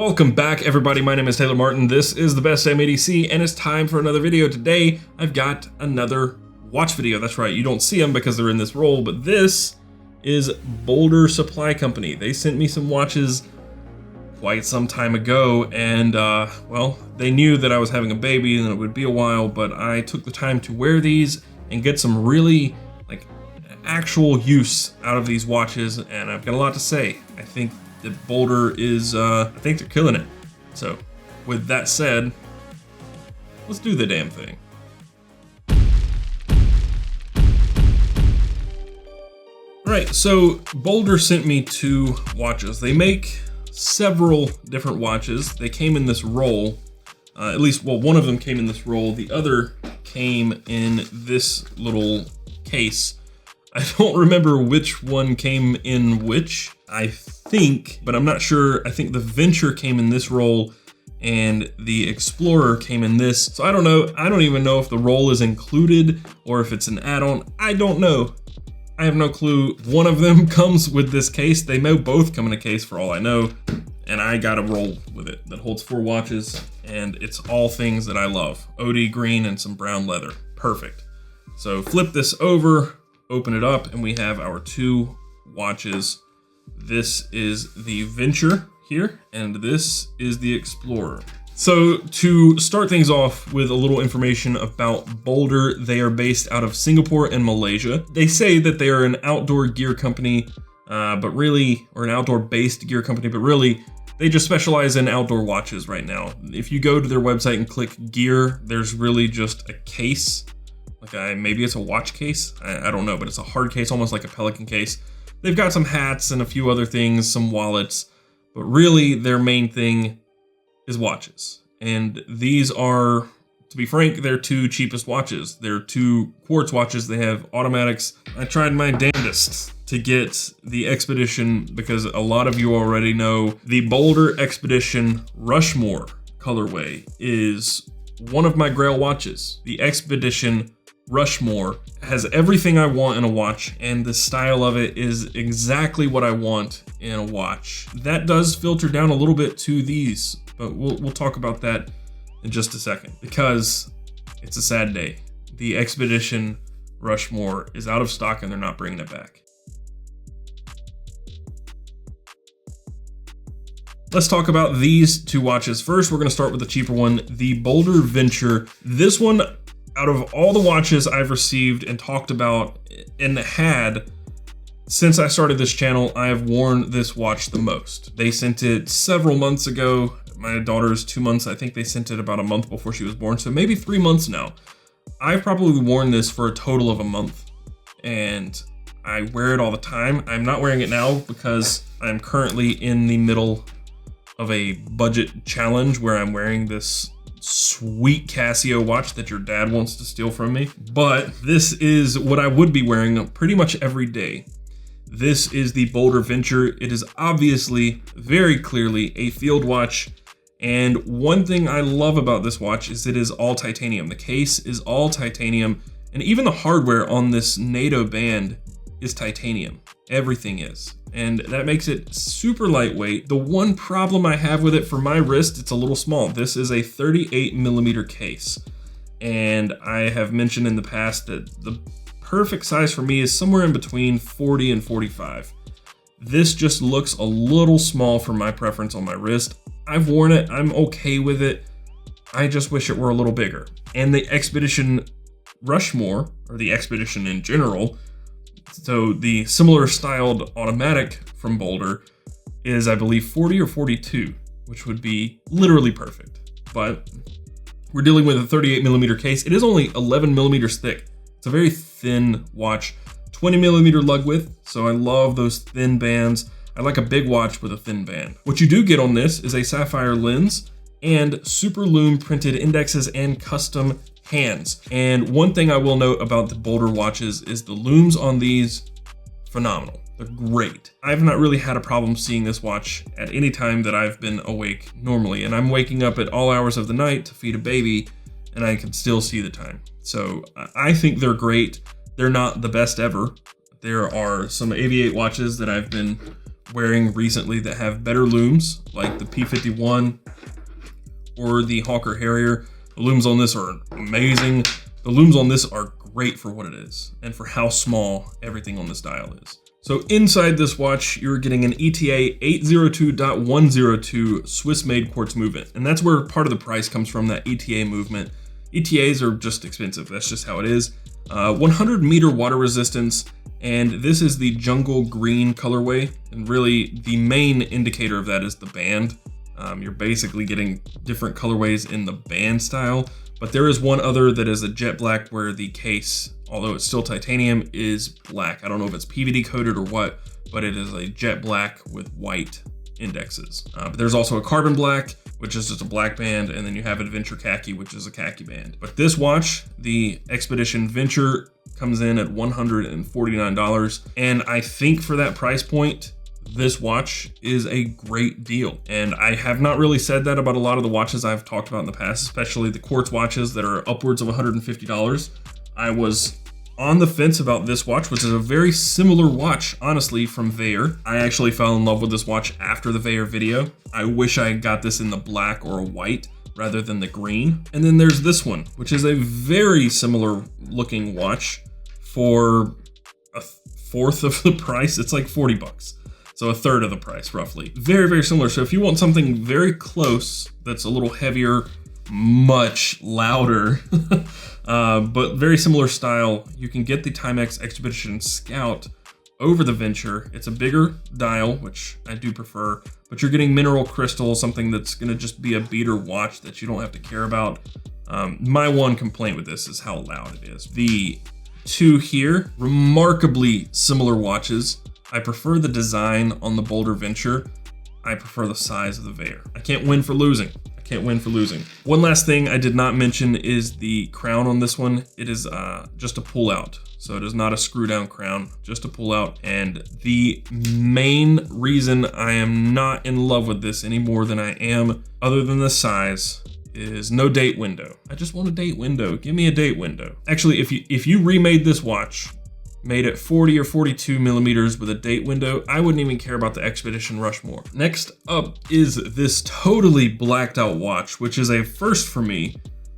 Welcome back, everybody. My name is Taylor Martin. This is the best Damn EDC, and it's time for another video. Today, I've got another watch video. That's right, you don't see them because they're in this roll, but this is Boldr Supply Company. They sent me some watches quite some time ago, and well, they knew that I was having a baby and it would be a while, but I took the time to wear these and get some really actual use out of these watches, and I've got a lot to say. I think that Boldr is, I think they're killing it. So, with that said, let's do the damn thing. Alright, so Boldr sent me two watches. They make several different watches. They came in this roll. At least, well, one of them came in this roll. The other came in this little case. I don't remember which one came in which, I think, but I'm not sure. I think the Venture came in this roll and the Explorer came in this. So I don't know. I don't even know if the roll is included or if it's an add-on. I don't know. I have no clue. One of them comes with this case. They may both come in a case for all I know. And I got a roll with it that holds 4 watches, and it's all things that I love. OD green and some brown leather. Perfect. So flip this over, open it up, and we have our two watches. This is the Venture here, and this is the Explorer. So to start things off with a little information about Boldr, they are based out of Singapore and Malaysia. They say that they are an outdoor gear company, but really, or an outdoor based gear company, but really, they just specialize in outdoor watches right now. If you go to their website and click gear, there's really just a case. Maybe it's a watch case, I don't know, but it's a hard case, almost like a Pelican case. They've got some hats and a few other things, some wallets, but really their main thing is watches. And these are, to be frank, their two cheapest watches. They're two Quartz watches. They have automatics. I tried my damnedest to get the Expedition because a lot of you already know the Boldr Expedition Rushmore colorway is one of my grail watches. The Expedition Rushmore has everything I want in a watch, and the style of it is exactly what I want in a watch. That does filter down a little bit to these, but we'll talk about that in just a second, because it's a sad day. The Expedition Rushmore is out of stock and they're not bringing it back. Let's talk about these two watches. First, we're gonna start with the cheaper one, the Boldr Venture. This one, out of all the watches I've received and talked about and had since I started this channel, I have worn this watch the most. They sent it several months ago. My daughter's 2 months. I think they sent it about a month before she was born, so maybe 3 months now. I've probably worn this for a total of a month, and I wear it all the time. I'm not wearing it now because I'm currently in the middle of a budget challenge where I'm wearing this sweet Casio watch that your dad wants to steal from me. But this is what I would be wearing pretty much every day. This is the Boldr Venture. It is obviously, very clearly, a field watch. And one thing I love about this watch is it is all titanium. The case is all titanium, and even the hardware on this NATO band is titanium. Everything is. And that makes it super lightweight. The one problem I have with it for my wrist, it's a little small. This is a 38mm case. And I have mentioned in the past that the perfect size for me is somewhere in between 40 and 45. This just looks a little small for my preference on my wrist. I've worn it, I'm okay with it. I just wish it were a little bigger. And the Expedition Rushmore, or the Expedition in general, so the similar styled automatic from Boldr is, I believe, 40 or 42, which would be literally perfect. But we're dealing with a 38mm case. It is only 11mm thick. It's a very thin watch, 20mm lug width. So I love those thin bands. I like a big watch with a thin band. What you do get on this is a sapphire lens and super lume printed indexes and custom hands. And one thing I will note about the Boldr watches is the looms on these, phenomenal. They're great. I've not really had a problem seeing this watch at any time that I've been awake normally. And I'm waking up at all hours of the night to feed a baby, and I can still see the time. So I think they're great. They're not the best ever. There are some Aviate watches that I've been wearing recently that have better looms, like the P51 or the Hawker Harrier. The looms on this are amazing. The looms on this are great for what it is and for how small everything on this dial is. So inside this watch, you're getting an ETA 802.102 Swiss-made quartz movement. And that's where part of the price comes from, that ETA movement. ETAs are just expensive. That's just how it is. 100 meter water resistance. And this is the jungle green colorway. And really the main indicator of that is the band. You're basically getting different colorways in the band style. But there is one other that is a jet black where the case, although it's still titanium, is black. I don't know if it's PVD coated or what, but it is a jet black with white indexes. But there's also a carbon black, which is just a black band, and then you have Adventure Khaki, which is a khaki band. But this watch, the Expedition Venture, comes in at $149. And I think for that price point, this watch is a great deal. And I have not really said that about a lot of the watches I've talked about in the past, especially the quartz watches that are upwards of $150. I was on the fence about this watch, which is a very similar watch, honestly, from Veyer. I actually fell in love with this watch after the Veyer video. I wish I got this in the black or a white rather than the green. And then there's this one, which is a very similar looking watch for a fourth of the price. It's like 40 bucks. So a third of the price, roughly. Very, very similar. So if you want something very close, that's a little heavier, much louder, but very similar style, you can get the Timex Expedition Scout over the Venture. It's a bigger dial, which I do prefer, but you're getting mineral crystal, something that's gonna just be a beater watch that you don't have to care about. My one complaint with this is how loud it is. The two here, remarkably similar watches. I prefer the design on the Boldr Venture. I prefer the size of the Veyer. I can't win for losing. One last thing I did not mention is the crown on this one. It is just a pull out. So it is not a screw down crown, just a pull out. And the main reason I am not in love with this any more than I am, other than the size, is no date window. I just want a date window. Give me a date window. Actually, if you remade this watch, made it 40 or 42 millimeters with a date window, I wouldn't even care about the Expedition Rushmore. Next up is this totally blacked out watch, which is a first for me,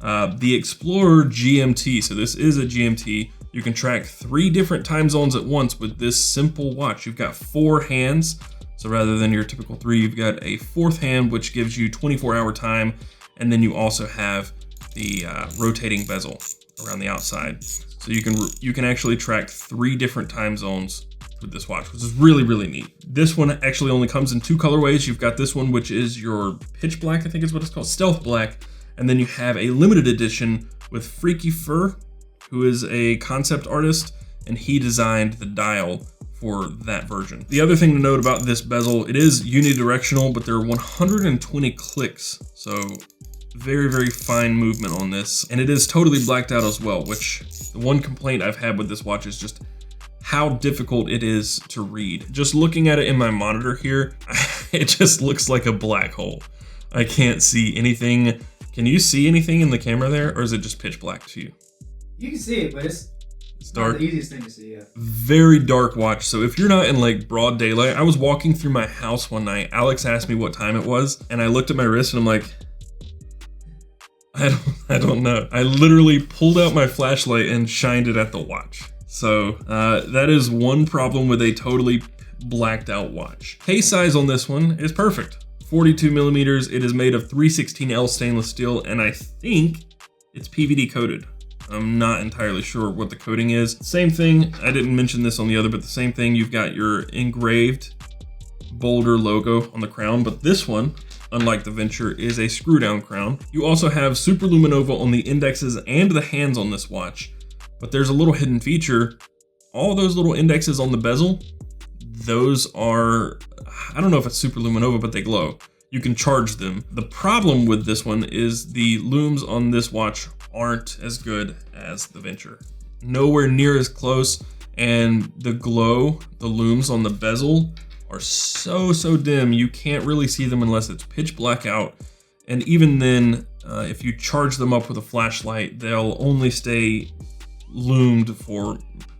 the Explorer GMT. So this is a GMT. You can track 3 different time zones at once with this simple watch. You've got 4 hands. So rather than your typical 3, you've got a 4th hand, which gives you 24-hour time. And then you also have the rotating bezel around the outside. So you can actually track 3 different time zones with this watch, which is really, really neat. This one actually only comes in 2 colorways. You've got this one, which is your pitch black, I think is what it's called, stealth black. And then you have a limited edition with Freaky Fur, who is a concept artist, and he designed the dial for that version. The other thing to note about this bezel, it is unidirectional, but there are 120 clicks. So very, very fine movement on this. And it is totally blacked out as well, which the one complaint I've had with this watch is just how difficult it is to read. Just looking at it in my monitor here, it just looks like a black hole. I can't see anything. Can you see anything in the camera there, or is it just pitch black to you? You can see it, but it's dark. Not the easiest thing to see, yeah. Very dark watch. So if you're not in like broad daylight, I was walking through my house one night. Alex asked me what time it was, and I looked at my wrist and I'm like, I don't know. I literally pulled out my flashlight and shined it at the watch. So that is one problem with a totally blacked out watch. Case size on this one is perfect. 42 millimeters. It is made of 316L stainless steel, and I think it's PVD coated. I'm not entirely sure what the coating is. Same thing, I didn't mention this on the other, but the same thing, you've got your engraved Boldr logo on the crown, but this one, unlike the Venture, is a screw down crown. You also have super luminova on the indexes and the hands on this watch, but there's a little hidden feature. All those little indexes on the bezel, those are, I don't know if it's super luminova, but they glow. You can charge them. The problem with this one is the looms on this watch aren't as good as the Venture. Nowhere near as close, and the glow, the looms on the bezel are so dim, you can't really see them unless it's pitch black out. And even then, if you charge them up with a flashlight, they'll only stay loomed for,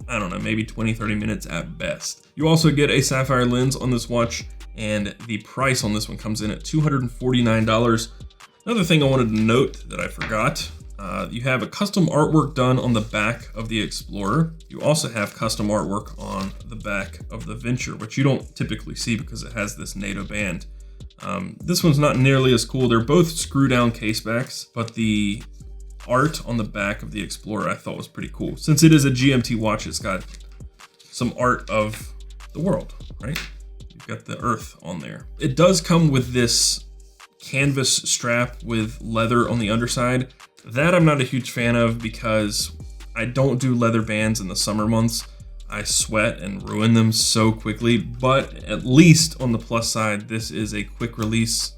I I don't know, maybe 20-30 minutes at best. You also get a sapphire lens on this watch, and the price on this one comes in at $249. Another thing I wanted to note that I forgot, you have a custom artwork done on the back of the Explorer. You also have custom artwork on the back of the Venture, which you don't typically see because it has this NATO band. This one's not nearly as cool. They're both screw down case backs, but the art on the back of the Explorer I thought was pretty cool. Since it is a GMT watch, it's got some art of the world, right? You've got the Earth on there. It does come with this canvas strap with leather on the underside. That I'm not a huge fan of because I don't do leather bands in the summer months. I sweat and ruin them so quickly, but at least on the plus side, this is a quick release.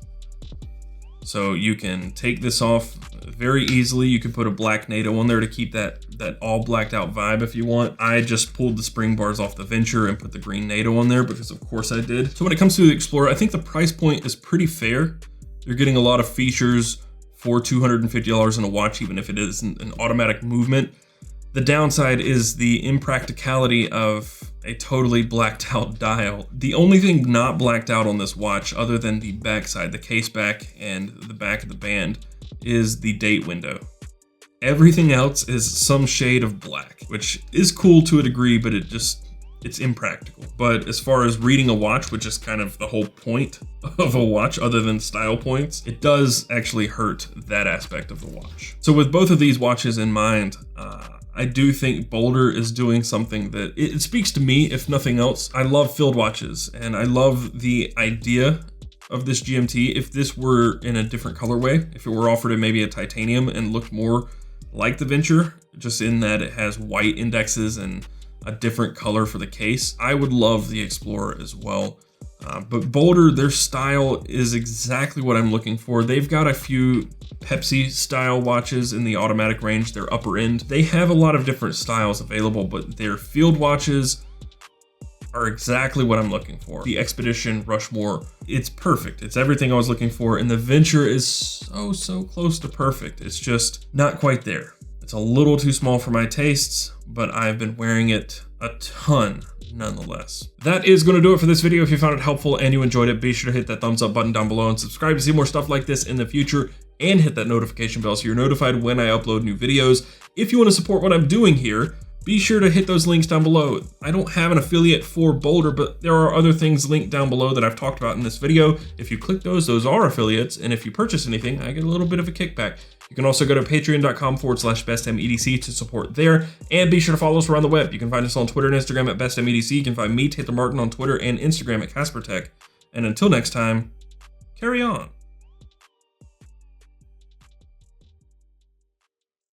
So you can take this off very easily. You can put a black NATO on there to keep that all blacked out vibe if you want. I just pulled the spring bars off the Venture and put the green NATO on there because of course I did. So when it comes to the Explorer, I think the price point is pretty fair. You're getting a lot of features for $250 in a watch, even if it isn't an automatic movement. The downside is the impracticality of a totally blacked out dial. The only thing not blacked out on this watch, other than the backside, the case back and the back of the band, is the date window. Everything else is some shade of black, which is cool to a degree, but it's impractical. But as far as reading a watch, which is kind of the whole point of a watch other than style points, it does actually hurt that aspect of the watch. So with both of these watches in mind, I do think Boldr is doing something that it speaks to me, if nothing else. I love field watches and I love the idea of this GMT. If this were in a different colorway, if it were offered in maybe a titanium and looked more like the Venture, just in that it has white indexes and a different color for the case, I would love the Explorer as well. But Boldr, their style is exactly what I'm looking for. They've got a few Pepsi style watches in the automatic range, their upper end. They have a lot of different styles available, but their field watches are exactly what I'm looking for. The Expedition Rushmore, it's perfect. It's everything I was looking for, and the Venture is so close to perfect. It's just not quite there. It's a little too small for my tastes, but I've been wearing it a ton nonetheless. That is going to do it for this video. If you found it helpful and you enjoyed it, be sure to hit that thumbs up button down below and subscribe to see more stuff like this in the future, and hit that notification bell so you're notified when I upload new videos. If you want to support what I'm doing here, be sure to hit those links down below. I don't have an affiliate for Boldr, but there are other things linked down below that I've talked about in this video. If you click those are affiliates, and if you purchase anything, I get a little bit of a kickback. You can also go to patreon.com/bestmedc to support there, and be sure to follow us around the web. You can find us on Twitter and Instagram at bestmedc. You can find me, Taylor Martin, on Twitter and Instagram at CasperTech. And until next time, carry on.